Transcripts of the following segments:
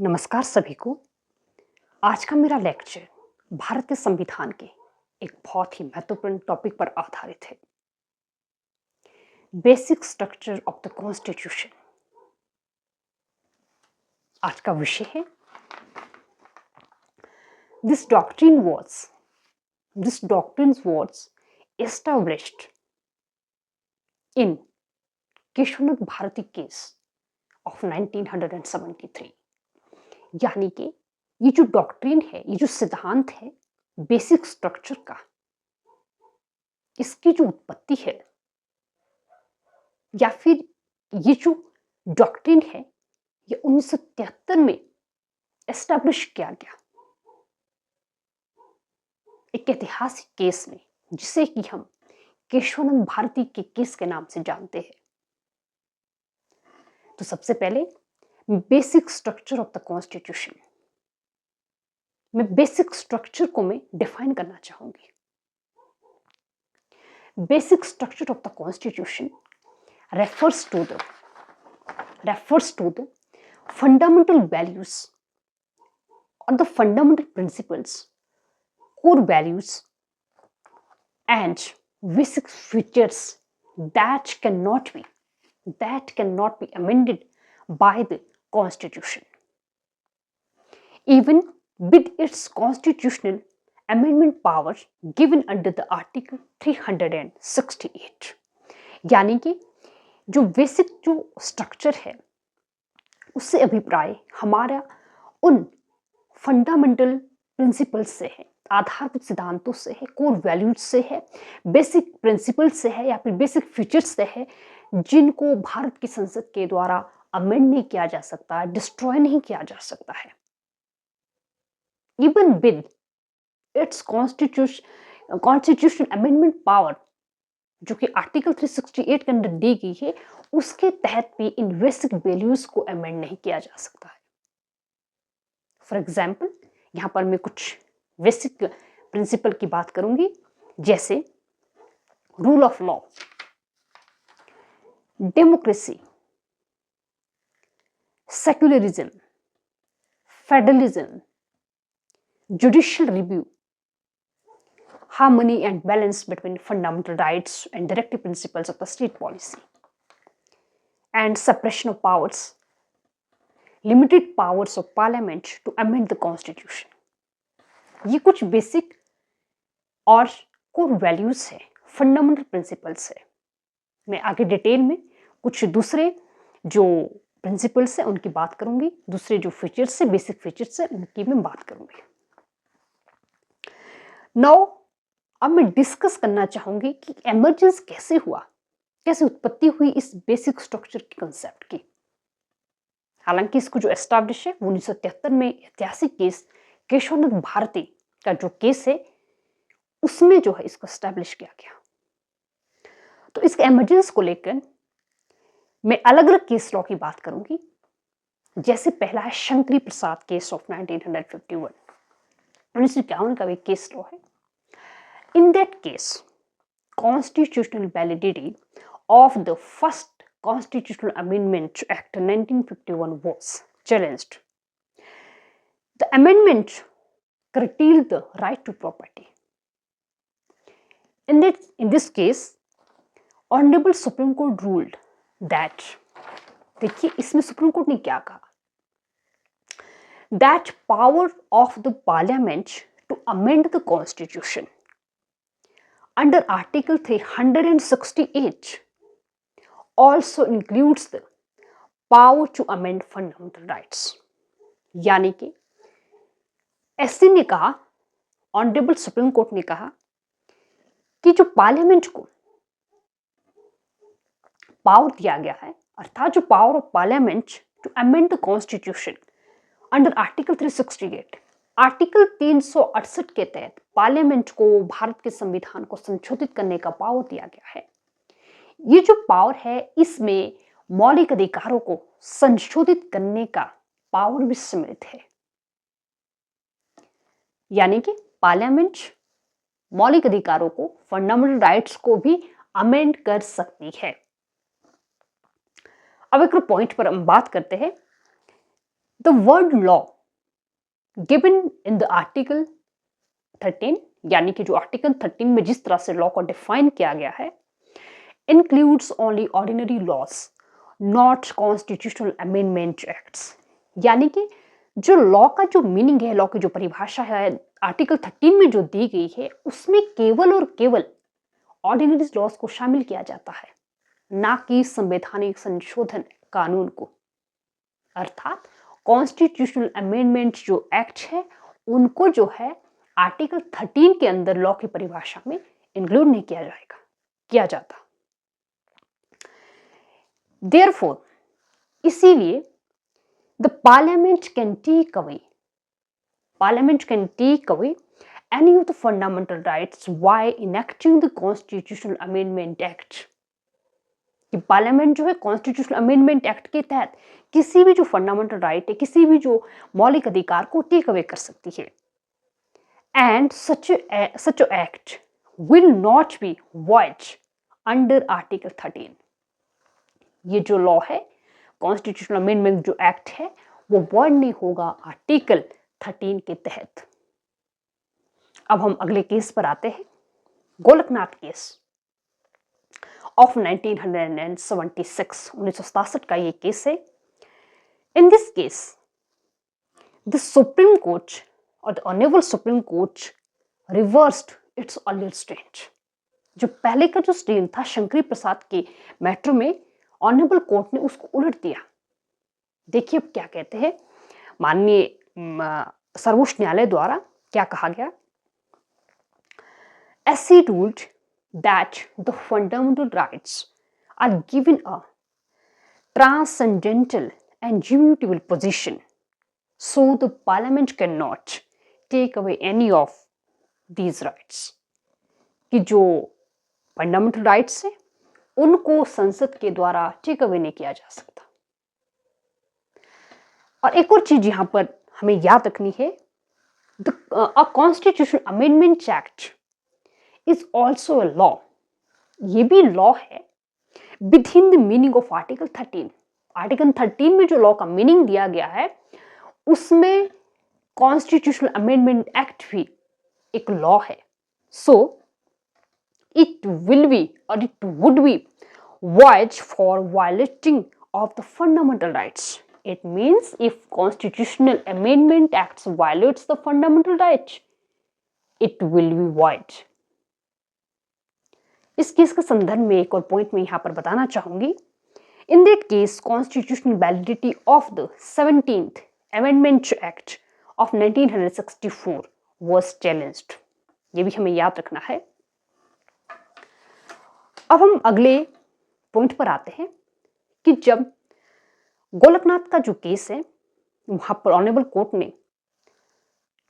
नमस्कार सभी को। आज का मेरा लेक्चर भारत के संविधान के एक बहुत ही महत्वपूर्ण टॉपिक पर आधारित है। Basic structure of the constitution. आज का विषय है this doctrine was established in Keshavnath Bharati case of 1973। यानी कि ये जो डॉक्ट्रिन है, ये जो सिद्धांत है बेसिक स्ट्रक्चर का, इसकी जो उत्पत्ति है या फिर ये जो डॉक्ट्रिन है, ये 1973 में एस्टैब्लिश किया गया एक ऐतिहासिक केस में, जिसे कि हम केशवानंद भारती के केस के नाम से जानते हैं। तो सबसे पहले basic structure of the constitution, मैं बेसिक स्ट्रक्चर को मैं डिफाइन करना चाहूंगी। Basic structure of the constitution refers to the fundamental values or the fundamental principles, core values and basic features that cannot be amended by the constitution, even with its constitutional amendment power given under the article 368। यानी कि जो basic जो structure है, उससे अभिप्राय हमारा उन fundamental principles से है, आधारभूत सिद्धांतों से है, कोर वैल्यूज से है, बेसिक प्रिंसिपल्स से है या फिर बेसिक फीचर्स से है, जिनको भारत की संसद के द्वारा अमेंड नहीं किया जा सकता, डिस्ट्रॉय नहीं किया जा सकता है। Even with its constitution amendment power, जो कि आर्टिकल 368 के अंदर दी गई है, उसके तहत भी इन बेसिक वैल्यूज को अमेंड नहीं किया जा सकता है। फॉर एग्जाम्पल, यहां पर मैं कुछ बेसिक प्रिंसिपल की बात करूंगी, जैसे rule of law, democracy, secularism, federalism, judicial review, harmony and balance between fundamental rights and directive principles of the state policy, and separation of powers, limited powers of parliament to amend the constitution। ये कुछ basic और core values है, fundamental principles है। मैं आगे detail में कुछ दूसरे जो प्रिंसिपल्स है उनकी बात करूंगी, दूसरे जो फीचर्स है, बेसिक फीचर्स है, उनकी मैं बात करूंगी। नाउ अब मैं डिस्कस करना चाहूंगी कि एमर्जेंस कैसे हुआ, कैसे उत्पत्ति हुई इस बेसिक स्ट्रक्चर के कंसेप्ट की। हालांकि इसको जो एस्टैब्लिश है 1973 में ऐतिहासिक केस केशवनाथ भारती का जो केस है, उसमें जो है इसको एस्टैब्लिश किया गया। तो इसके एमर्जेंस को लेकर मैं अलग अलग केस लॉ की बात करूंगी। जैसे पहला है शंकरी प्रसाद केस ऑफ 1951, 1951 का एक केस लॉ है। In that case, constitutional validity of the first constitutional amendment act 1951 was challenged. The amendment curtailed the right to property. In this case, Honorable Supreme Court ruled that, देखिए इसमें supreme court ने क्या कहा, that power of the parliament to amend the constitution under Article 368 also includes the power to amend fundamental rights। यानी कि SC ने कहा, honourable supreme court ने कहा कि जो पार्लियामेंट को पावर दिया गया है, अर्थात जो power of parliament to amend the constitution under article 368, article 368 के तहत पार्लियामेंट को भारत के संविधान को संशोधित करने का पावर दिया गया है। ये जो पावर है, इसमें मौलिक अधिकारों को संशोधित करने का पावर भी सम्मिलित है। यानी कि पार्लियामेंट मौलिक अधिकारों को, फंडामेंटल राइट्स को भी अमेंड कर सकती है। अब एक पॉइंट पर हम बात करते हैं the word law given in the article 13, यानी कि जो आर्टिकल 13 में जिस तरह से लॉ को डिफाइन किया गया है, includes only ordinary laws, not constitutional amendment acts। यानी कि जो लॉ का जो मीनिंग है, लॉ की जो परिभाषा है आर्टिकल 13 में जो दी गई है, उसमें केवल और केवल ऑर्डिनरी लॉज को शामिल किया जाता है, ना कि संवैधानिक संशोधन कानून को। अर्थात कॉन्स्टिट्यूशनल अमेंडमेंट जो एक्ट है, उनको जो है आर्टिकल 13 के अंदर लॉ की परिभाषा में इंक्लूड नहीं किया जाता। Therefore, इसीलिए the parliament can take away any of the fundamental rights while enacting the constitutional amendment act। कि पार्लियामेंट जो है कॉन्स्टिट्यूशनल अमेंडमेंट एक्ट के तहत किसी भी जो फंडामेंटल राइट है, किसी भी जो मौलिक अधिकार को टेक अवे कर सकती है। And such act will not be void under article 13। ये जो लॉ है, कॉन्स्टिट्यूशनल अमेंडमेंट जो एक्ट है, वो वॉइड नहीं होगा आर्टिकल 13 के तहत। अब हम अगले केस पर आते हैं, गोलकनाथ केस ऑफ 1976, 1967 का ये केस है। In this case the supreme court और the honourable supreme court reversed its earlier stand. जो पहले का जो स्टैंड था शंकरी प्रसाद के मैटर में, ऑनरेबल कोर्ट ने उसको उलट दिया। देखिए अब क्या कहते हैं, माननीय सर्वोच्च न्यायालय द्वारा क्या कहा गया। As he ruled that the fundamental rights are given a transcendental and immutable position, so the parliament cannot take away any of these rights। कि जो फंडामेंटल राइट्स है उनको संसद के द्वारा टेक अवे नहीं किया जा सकता। और एक और चीज यहां पर हमें याद रखनी है, a constitutional amendment act is also a law। ये भी लॉ है within the meaning of article 13। Article 13 में जो लॉ का मीनिंग दिया गया है, उसमें कॉन्स्टिट्यूशनल अमेंडमेंट एक्ट भी एक लॉ है। सो it will be or it would be void for violating of the fundamental rights। It means if constitutional amendment acts violates the fundamental rights, it will be void। इस case के संदर्भ में एक और point मैं यहां पर बताना चाहूंगी। In that case, constitutional validity of the 17th Amendment Act of 1964 was challenged। ये भी हमें याद रखना है। अब हम अगले पॉइंट पर आते हैं कि जब गोलकनाथ का जो केस है, वहां पर ऑनरेबल कोर्ट ने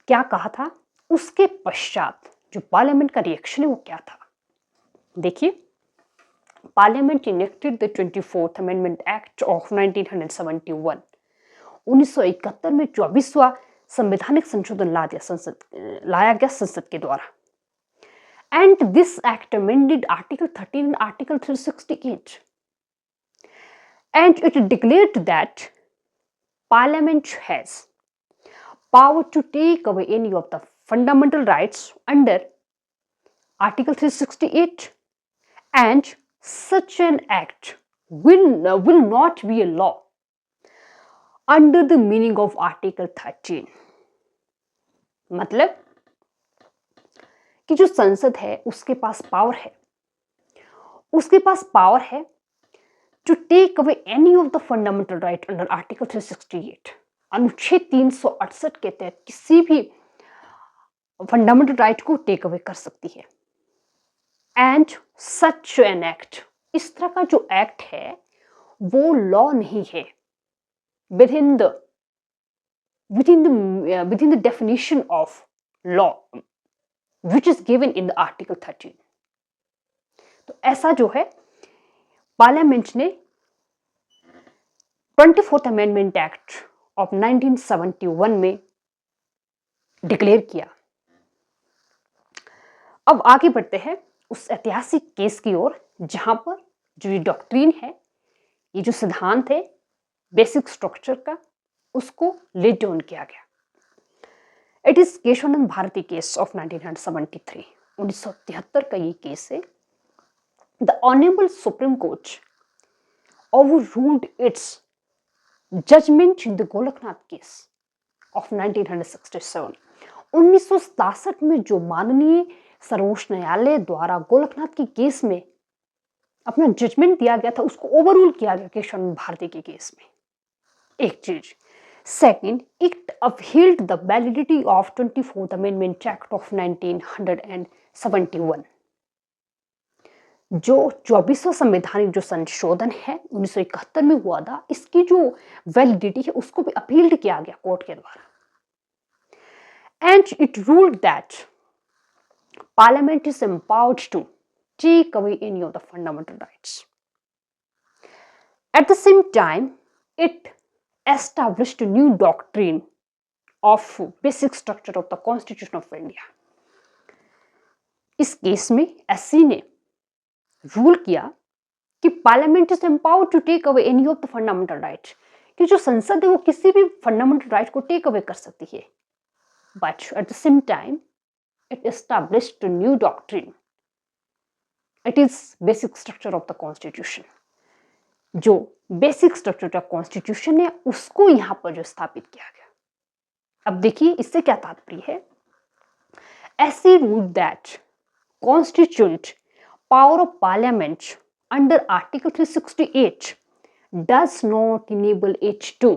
क्या कहा था, उसके पश्चात जो पार्लियामेंट का रिएक्शन है वो क्या था। देखिए, parliament enacted the 24th amendment act of 1971। 1971 में 24वां संवैधानिक संशोधन लाया गया संसद के द्वारा। And this act amended Article 13 and Article 368, and it declared that Parliament has power to take away any of the fundamental rights under Article 368, and such an act will not be a law under the meaning of Article 13। मतलब कि जो संसद है उसके पास power है to take away any of the fundamental right under article 368। अनुच्छेद 368 के तहत किसी भी फंडामेंटल राइट को टेक अवे कर सकती है। एंड सच एन एक्ट, इस तरह का जो एक्ट है वो लॉ नहीं है with in the definition of law which is given in the article 13। तो ऐसा जो है पार्लियामेंट ने 24th अमेंडमेंट एक्ट ऑफ 1971 में डिक्लेयर किया। अब आगे बढ़ते हैं उस ऐतिहासिक केस की ओर, जहां पर जो ये डॉक्ट्रिन है, ये जो सिद्धांत है बेसिक स्ट्रक्चर का, उसको लेट डाउन किया गया। It is Kesavananda Bharati case of 1973, 1973 का ये केस है। The honourable supreme court overruled its judgment in the Golaknath case of 1967। 1967 में जो माननीय सर्वोच्च न्यायालय द्वारा गोलकनाथ के केस में अपना जजमेंट दिया गया था, उसको ओवररूल किया गया केशवानंद भारती के केस में। एक चीज। Second, it upheld the validity of 24th amendment act of 1971। जो 24वां संवैधानिक जो संशोधन है 1971 में हुआ था, इसकी जो वैलिडिटी है उसको भी अपील्ड किया गया कोर्ट के द्वारा। And it ruled that parliament is empowered to take away any of the fundamental rights. At the same time it established a new doctrine of basic structure of the Constitution of India। इस case में SC ने rule किया कि parliament is empowered to take away any of the fundamental rights, कि जो संसद है वो किसी भी फंडामेंटल राइट को टेक अवे कर सकती है। But at the same time it established a new doctrine, it is basic structure of the Constitution। जो बेसिक स्ट्रक्चर ऑफ कॉन्स्टिट्यूशन है उसको यहां पर जो स्थापित किया गया। अब देखिए इससे क्या तात्पर्य है। ऐसी rule that constitute power of parliament under article 368 does not enable it to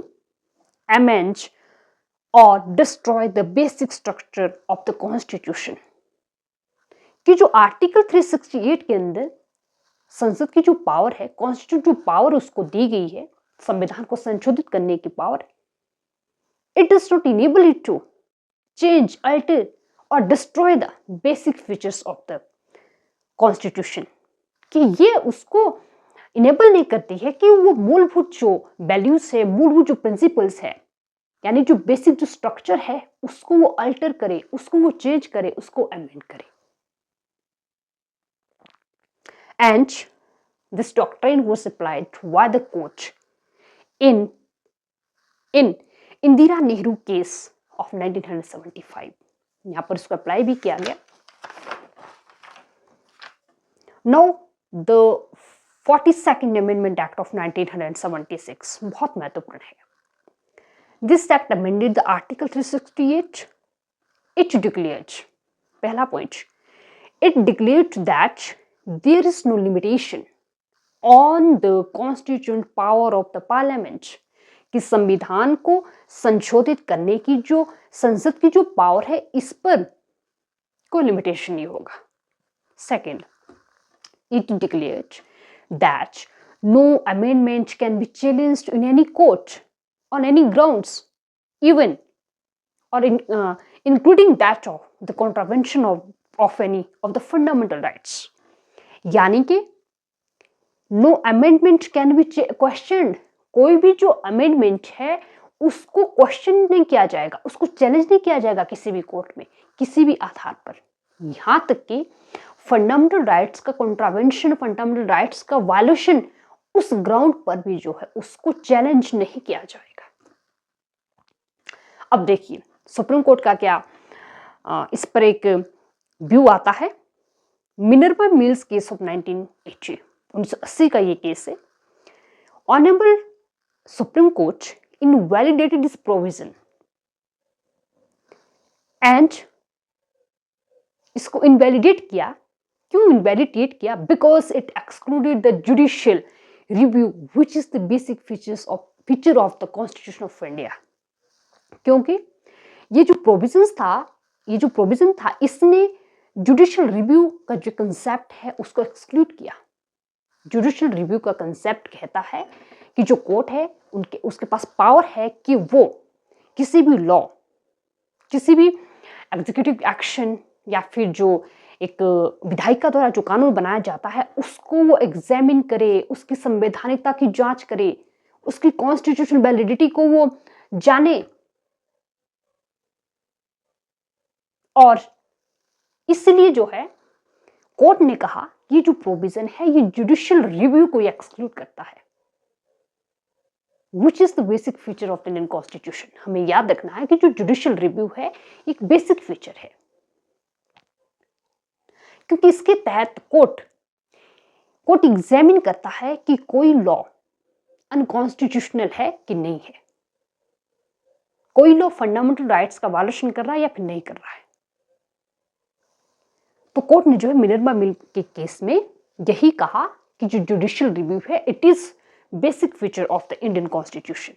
amend और destroy the basic structure of the constitution. कि जो आर्टिकल 368 के अंदर संसद की जो पावर है, कॉन्स्टिट्यूट जो पावर उसको दी गई है, संविधान को संशोधित करने की power, it does not enable it to change, alter और destroy the basic features of the constitution. कि ये उसको इनेबल नहीं करती है कि वो मूलभूत जो वैल्यूज है, मूलभूत जो प्रिंसिपल्स है, यानी जो बेसिक जो स्ट्रक्चर है उसको वो अल्टर करे, उसको वो चेंज करे, उसको अमेंड करे। And this doctrine was applied by the court in Indira Nehru case of 1975। यहाँ पर इसको अप्लाई भी किया गया। Now the 42nd Amendment Act of 1976 बहुत महत्वपूर्ण है। This act amended the Article 368। It declared, पहला point, it declared that there is no limitation on the constituent power of the parliament, कि संविधान को संशोधित करने की जो संसद की जो पावर है इस पर कोई लिमिटेशन नहीं होगा। Second, it declared that no amendment can be challenged in any court on any grounds, even or including that of the contravention of any of the fundamental rights। यानी कि no amendment can be questioned, कोई भी जो amendment है उसको question नहीं किया जाएगा, उसको चैलेंज नहीं किया जाएगा किसी भी कोर्ट में, किसी भी आधार पर। यहां तक कि फंडामेंटल राइट्स का कॉन्ट्रावेंशन, फंडामेंटल राइट्स का वायलेशन उस ग्राउंड पर भी जो है उसको चैलेंज नहीं किया जाएगा। अब देखिए सुप्रीम कोर्ट का क्या इस पर एक व्यू आता है। मिनर्वा मिल्स केस ऑफ 1980, 1980 का ये केस है। Honourable supreme court invalidated this provision and इसको इनवैलिडेट किया। क्यों इनवैलिडेट किया? Because it excluded the judicial review which is the basic feature of the constitution of India. क्योंकि ये जो प्रोविजन था इसने जुडिशियल रिव्यू का जो कंसेप्ट है उसको एक्सक्लूड किया। जुडिशियल रिव्यू का कंसेप्ट कहता है कि जो कोर्ट है उसके पास पावर है कि वो किसी भी लॉ, किसी भी एग्जीक्यूटिव एक्शन या फिर जो एक विधायिका द्वारा जो कानून बनाया जाता है उसको वो एग्जामिन करे, उसकी संवैधानिकता की जांच करे, उसकी कॉन्स्टिट्यूशनल वैलिडिटी को वो जाने। और इसलिए जो है कोर्ट ने कहा ये जो प्रोविजन है ये जुडिशियल रिव्यू को एक्सक्लूड करता है। Which is the basic feature of the Indian constitution. हमें याद रखना है कि जो जुडिशियल रिव्यू है एक बेसिक फीचर है, क्योंकि इसके तहत कोर्ट एग्जामिन करता है कि कोई लॉ अनकॉन्स्टिट्यूशनल है कि नहीं है, कोई लॉ फंडामेंटल राइट्स का वायलेशन कर रहा है या फिर नहीं कर रहा है। तो कोर्ट ने जो है मिनर्वा मिल के केस में यही कहा कि जो जुडिशियल रिव्यू है it is basic feature of the Indian constitution.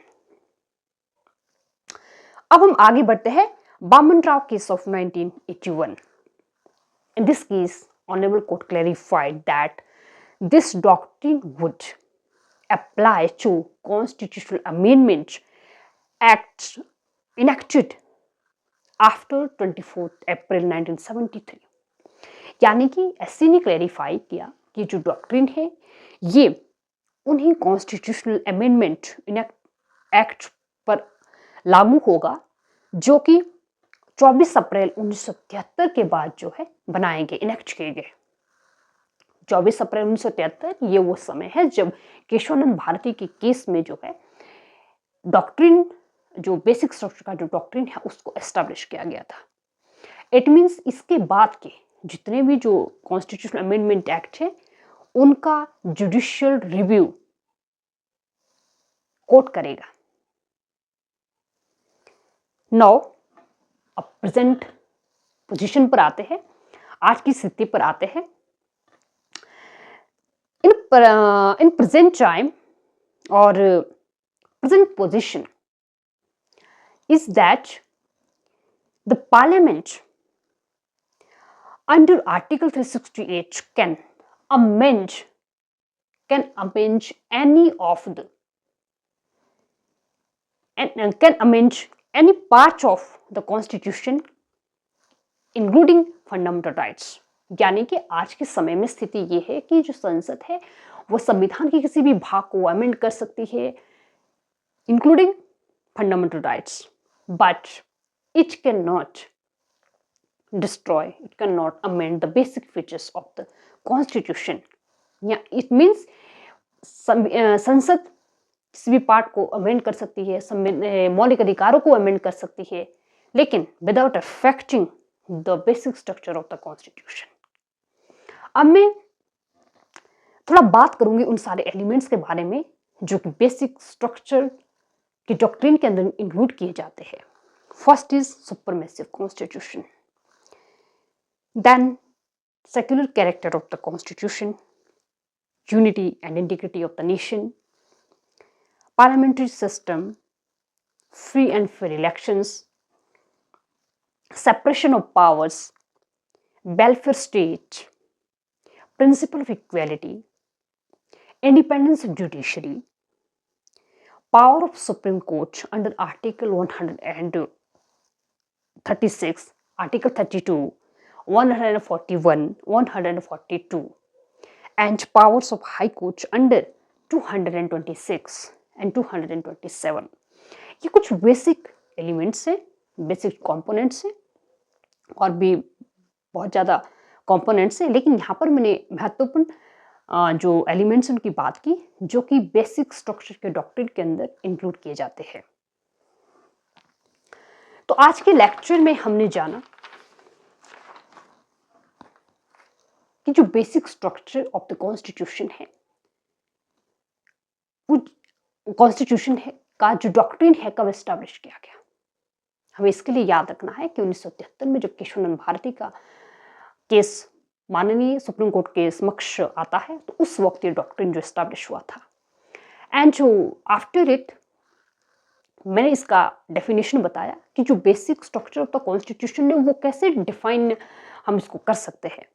अब हम आगे बढ़ते हैं Baman Rao case of 1981। In this case honourable court clarified that this doctrine would apply to constitutional amendments acts enacted after 24 अप्रैल 1973। यानी कि एससी ने क्लैरिफाई किया कि जो डॉक्ट्रिन है ये उन्हीं कॉन्स्टिट्यूशनल अमेंडमेंट एक्ट पर लागू होगा जो कि 24 अप्रैल 1973 के बाद जो है बनाए गए, इनेक्ट किए गए। 24 अप्रैल 1973 ये वो समय है जब केशवानंद भारती के केस में जो है डॉक्ट्रिन, जो बेसिक स्ट्रक्चर का जो डॉक्ट्रिन है उसको एस्टैब्लिश किया गया था। इट मींस इसके बाद के जितने भी जो कॉन्स्टिट्यूशनल अमेंडमेंट एक्ट है उनका जुडिशियल रिव्यू कोर्ट करेगा। नाउ अब प्रेजेंट पोजीशन पर आते हैं, आज की स्थिति पर आते हैं। in present time or present position is that the parliament under article 368 can amend any of the and can amend any part of the constitution including fundamental rights। यानी कि आज के समय में स्थिति ये है कि जो संसद है वो संविधान के किसी भी भाग को अमेंड कर सकती है including fundamental rights, but it can not destroy, it can not amend the basic features of the constitution. या इट मीन्स संसद किसी भी पार्ट को अमेंड कर सकती है, मौलिक अधिकारों को अमेंड कर सकती है, लेकिन without affecting the basic structure of the constitution. अब मैं थोड़ा बात करूंगी उन सारे एलिमेंट्स के बारे में जो कि बेसिक स्ट्रक्चर की डॉक्ट्रिन के अंदर इंक्लूड किए जाते हैं। First is supremacy of constitution, then secular character of the constitution, unity and integrity of the nation, parliamentary system, free and fair elections, separation of powers, welfare state, principle of equality, independence of judiciary, power of Supreme Court under Article 136, Article 32, 141, 142, and powers of High Court under 226 and 227। ये कुछ basic elements हैं, basic components हैं, और भी बहुत ज़्यादा components हैं, लेकिन यहाँ पर मैंने महत्वपूर्ण जो एलिमेंट्स उनकी बात की जो कि बेसिक स्ट्रक्चर के डॉक्ट्रिन के अंदर इंक्लूड किए जाते हैं। तो आज के लेक्चर में हमने जाना कि जो basic structure of the constitution है, वो कॉन्स्टिट्यूशन है का जो डॉक्ट्रिन है कब एस्टैब्लिश किया गया। हमें इसके लिए याद रखना है कि 1973 में जब केशवानंद भारती का केस माननीय सुप्रीम कोर्ट के समक्ष आता है तो उस वक्त ये डॉक्ट्रिन जो एस्टैब्लिश हुआ था। एंड जो आफ्टर इट मैंने इसका डेफिनेशन बताया कि जो basic structure of the constitution है वो कैसे डिफाइन हम इसको कर सकते हैं।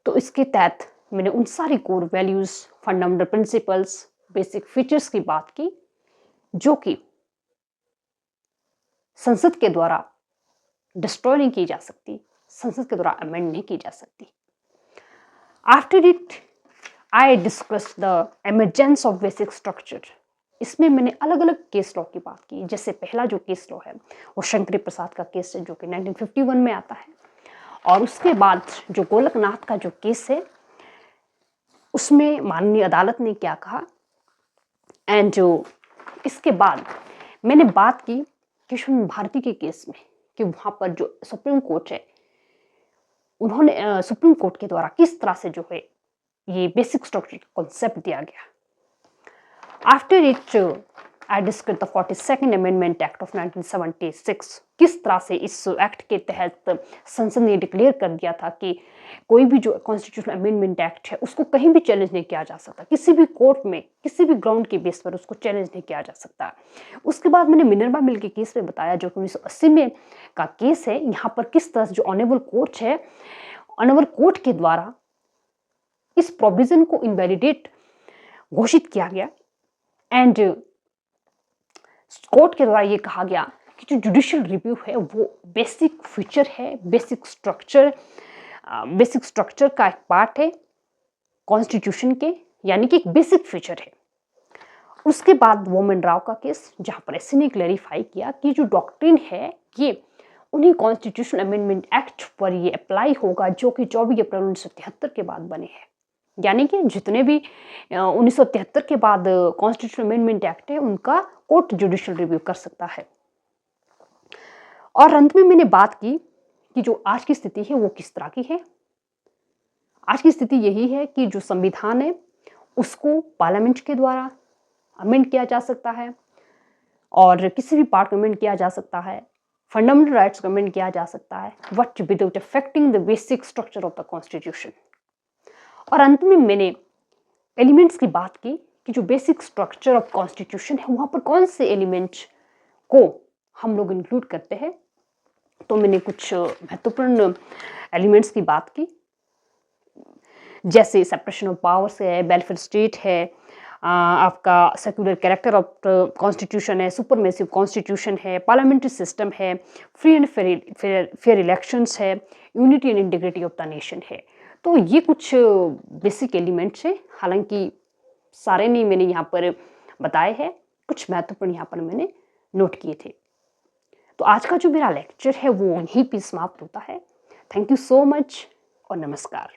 तो इसके तहत मैंने उन सारी core values, fundamental principles, basic features की बात की जो कि संसद के द्वारा डिस्ट्रॉय नहीं की जा सकती, संसद के द्वारा अमेंड नहीं की जा सकती। After it I discuss the emergence of basic structure. इसमें मैंने अलग अलग केस लॉ की बात की। जैसे पहला जो केस लॉ है वो शंकरी प्रसाद का केस है जो कि 1951 में आता है, और उसके बाद जो गोलकनाथ का जो केस है उसमें माननीय अदालत ने क्या कहा, एंड जो इसके बाद मैंने बात की केशव भारती के केस में कि वहाँ पर जो सुप्रीम कोर्ट है, उन्होंने सुप्रीम कोर्ट के द्वारा किस तरह से जो है ये बेसिक स्ट्रक्चर कॉन्सेप्ट दिया गया। After it I discuss the 42nd amendment act of 1976। किस तरह से इस एक्ट के तहत संसद ने डिक्लेयर कर दिया था कि कोई भी जो कॉन्स्टिट्यूशनल अमेंडमेंट एक्ट है उसको कहीं भी चैलेंज नहीं किया जा सकता, किसी भी कोर्ट में किसी भी ग्राउंड के बेस पर उसको चैलेंज नहीं किया जा सकता। उसके बाद मैंने मिनर्वा मिल के केस में बताया जो 1980 में का केस है। यहाँ पर किस तरह से जो ऑनरेबल कोर्ट है, ऑनरेबल कोर्ट के द्वारा इस प्रोविजन को इनवैलिडेट घोषित किया गया एंड कोर्ट के द्वारा ये कहा गया कि जो जुडिशियल रिव्यू है वो बेसिक फीचर है, बेसिक स्ट्रक्चर का एक पार्ट है कॉन्स्टिट्यूशन के, यानी कि एक बेसिक फीचर है। उसके बाद वोमन राव का केस, जहां पर एससी ने क्लैरिफाई किया कि जो डॉक्ट्रिन है ये उन्हीं कॉन्स्टिट्यूशनल अमेंडमेंट एक्ट पर ये अप्लाई होगा जो कि 24 अप्रैल 1973 के बाद बने हैं, यानी कि जितने भी 1973 के बाद कॉन्स्टिट्यूशनल अमेंडमेंट एक्ट है उनका कोर्ट जुडिशियल रिव्यू कर सकता है। और अंत में मैंने बात की कि जो आज की स्थिति है वो किस तरह की है। आज की स्थिति यही है कि जो संविधान है उसको पार्लियामेंट के द्वारा अमेंड किया जा सकता है और किसी भी पार्ट को अमेंड किया जा सकता है, फंडामेंटल राइट्स को अमेंड किया जा सकता है, but without affecting the basic structure of the constitution. और अंत में मैंने एलिमेंट्स की बात की कि जो बेसिक स्ट्रक्चर ऑफ कॉन्स्टिट्यूशन है वहाँ पर कौन से एलिमेंट को हम लोग इंक्लूड करते हैं। तो मैंने कुछ महत्वपूर्ण एलिमेंट्स की बात की, जैसे सेपरेशन ऑफ पावर्स है, वेलफेयर स्टेट है, आपका सेक्युलर कैरेक्टर ऑफ कॉन्स्टिट्यूशन है, सुपरमेसिव कॉन्स्टिट्यूशन है, पार्लियामेंट्री सिस्टम है, फ्री एंड फेयर इलेक्शंस है, unity and integrity of the nation है। तो ये कुछ बेसिक एलिमेंट्स हैं, हालांकि सारे नहीं मैंने यहाँ पर बताए हैं, कुछ महत्वपूर्ण यहाँ पर मैंने नोट किए थे। तो आज का जो मेरा लेक्चर है वो यहीं पे समाप्त होता है। थैंक यू सो मच और नमस्कार।